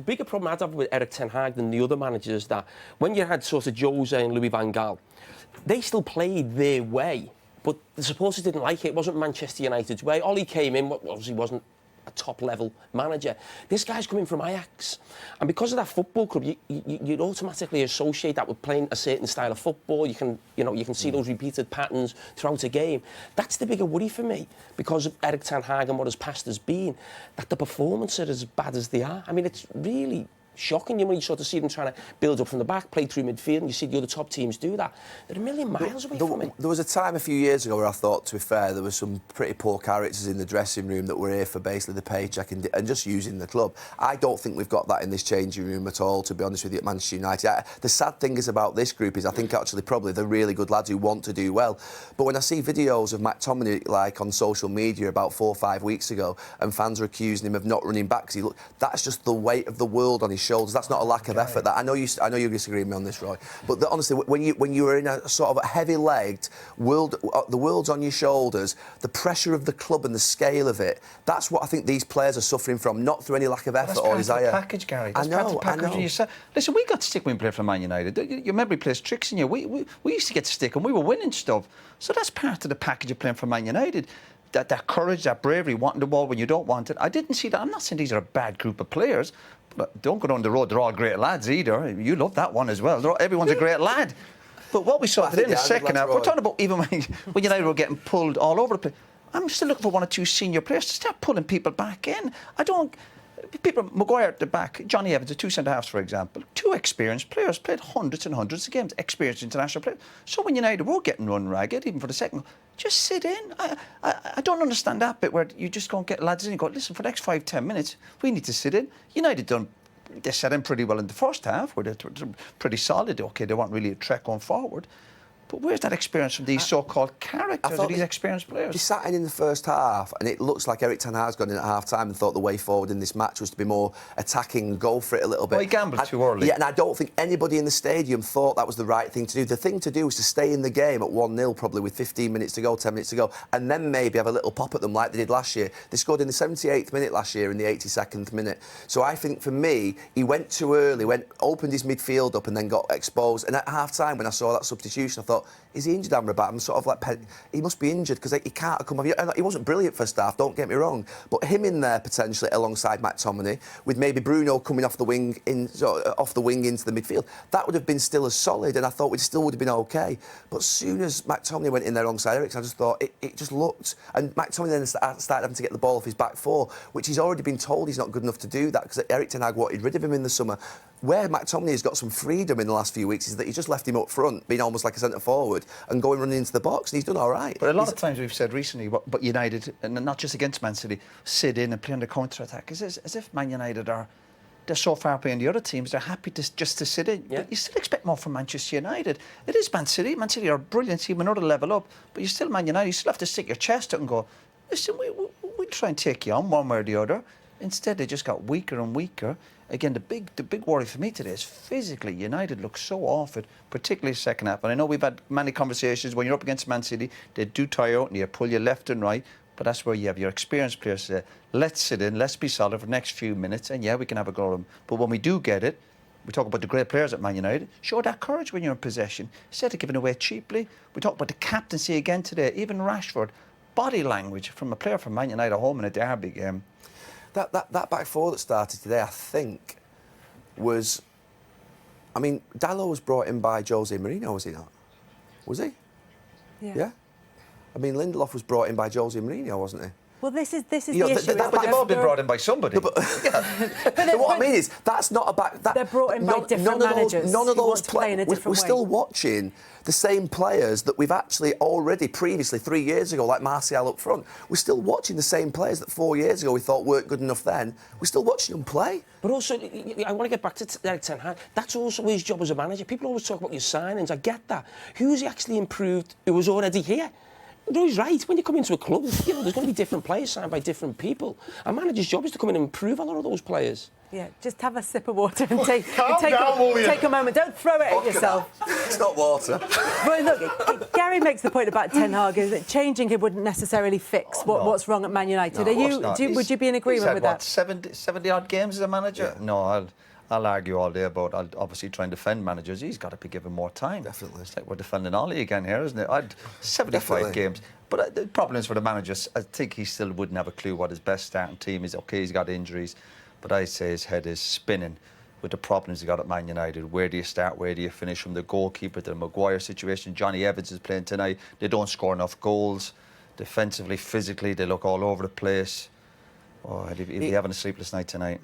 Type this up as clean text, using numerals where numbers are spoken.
bigger problem I'd have with Eric Ten Hag than the other managers is that when you had sort of Jose and Louis van Gaal, they still played their way, but the supporters didn't like it. It wasn't Manchester United's way. Ollie came in, obviously wasn't a top-level manager. This guy's coming from Ajax. And because of that football club, you'd automatically associate that with playing a certain style of football. You can see those repeated patterns throughout a game. That's the bigger worry for me, because of Eric Ten Hag and what his past has been, that the performances are as bad as they are. I mean, it's really shocking when you sort of see them trying to build up from the back, play through midfield, and you see the other top teams do that. They're a million miles away from it. There was a time a few years ago where I thought, to be fair, there were some pretty poor characters in the dressing room that were here for basically the paycheck and just using the club. I don't think we've got that in this changing room at all, to be honest with you, at Manchester United. The sad thing is about this group is I think actually probably they're really good lads who want to do well. But when I see videos of McTominay like on social media about 4 or 5 weeks ago and fans are accusing him of not running back, that's just the weight of the world on his shoulders. That's not a lack of effort. That I know you disagree with me on this, Roy. But honestly, when you are in a sort of a heavy-legged world, the world's on your shoulders, the pressure of the club and the scale of it, that's what I think these players are suffering from, not through any lack of effort or desire. That's part of the package, Gary. That's part of the package. Listen, we got stick when we played for Man United. Your memory plays tricks in you. We used to get stick and we were winning stuff. So that's part of the package of playing for Man United. That courage, that bravery, wanting the ball when you don't want it. I didn't see that. I'm not saying these are a bad group of players, but don't go down the road. They're all great lads either. You love that one as well. Everyone's a great lad. But what we saw today in the second half, we're talking about even when United were getting pulled all over the place. I'm still looking for 1 or 2 senior players to start pulling people back in. Maguire at the back, Johnny Evans, the 2 centre-halves, for example, 2 experienced players, played hundreds and hundreds of games, experienced international players. So when United were getting run ragged, even for the second, just sit in. I don't understand that bit where you just go and get lads in and go, listen, for the next 5-10 minutes, we need to sit in. United they sat in pretty well in the first half, where they're pretty solid. OK, they weren't really a threat going forward. But where's that experience from these so-called characters of these experienced players? They sat in the first half, and it looks like Eric Ten Hag's gone in at half-time and thought the way forward in this match was to be more attacking and go for it a little bit. Well, he gambled too early. Yeah, and I don't think anybody in the stadium thought that was the right thing to do. The thing to do was to stay in the game at 1-0, probably with 15 minutes to go, 10 minutes to go, and then maybe have a little pop at them like they did last year. They scored in the 78th minute last year, in the 82nd minute. So I think, for me, he went too early, opened his midfield up and then got exposed. And at half-time, when I saw that substitution, I thought, is he injured, Amrabat? I'm sort of like, he must be injured because he can't have come off. He wasn't brilliant first half, don't get me wrong, but him in there potentially alongside McTominay, with maybe Bruno coming off the wing into the midfield, that would have been still as solid, and I thought we still would have been OK. But as soon as McTominay went in there alongside Eriksen, I just thought it just looked, and McTominay then started having to get the ball off his back 4, which he's already been told he's not good enough to do that because Eric Ten Hag wanted rid of him in the summer. Where McTominay has got some freedom in the last few weeks is that he's just left him up front, being almost like a centre forward, and going running into the box, and he's done all right. But a lot of times we've said recently, but United, and not just against Man City, sit in and play on the counter-attack. It's as if Man United they're so far behind the other teams, they're happy just to sit in. Yeah. But you still expect more from Manchester United. It is Man City. Man City are a brilliant team, another level up, but you're still Man United. You still have to stick your chest out and go, listen, we'll try and take you on one way or the other. Instead, they just got weaker and weaker. Again, the big worry for me today is physically, United look so off it, particularly second half. And I know we've had many conversations, when you're up against Man City, they do tire out and they pull you left and right, but that's where you have your experienced players say, let's sit in, let's be solid for the next few minutes, and yeah, we can have a go at them. But when we do get it, we talk about the great players at Man United, show that courage when you're in possession, instead of giving away cheaply. We talk about the captaincy again today, even Rashford, body language from a player from Man United at home in a derby game. That back 4 that started today, I think, was... I mean, Dalot was brought in by Jose Mourinho, was he not? Was he? Yeah. I mean, Lindelof was brought in by Jose Mourinho, wasn't he? Well, this is the issue. But they've all been brought in by somebody. But what I mean is, that's not about... They're brought in by different managers. None of those players. We're still watching the same players that we've actually already previously, 3 years ago, like Martial up front. We're still watching the same players that 4 years ago we thought weren't good enough then. We're still watching them play. But also, I want to get back to Eric Ten Hag. That's also his job as a manager. People always talk about your signings. I get that. Who's he actually improved who was already here? Roy's right. When you come into a club, you know, there's going to be different players signed by different people. A manager's job is to come in and improve a lot of those players. Yeah, just have a sip of water and take a moment. Don't throw it at yourself. It's not water. But look, Gary makes the point about Ten Hag is that changing him wouldn't necessarily fix what's wrong at Man United. Would you be in agreement with that? 70 odd games as a manager? Yeah. No, I'll argue all day about. I'll obviously try and defend managers. He's got to be given more time. Definitely. It's like we're defending Ollie again here, isn't it? 75 Definitely. games. But the problem is for the managers, I think he still wouldn't have a clue what his best starting team is. OK, he's got injuries, but I'd say his head is spinning with the problems he got at Man United. Where do you start? Where do you finish? From the goalkeeper to the Maguire situation. Johnny Evans is playing tonight. They don't score enough goals. Defensively, physically, they look all over the place. Oh, he'll be having a sleepless night tonight.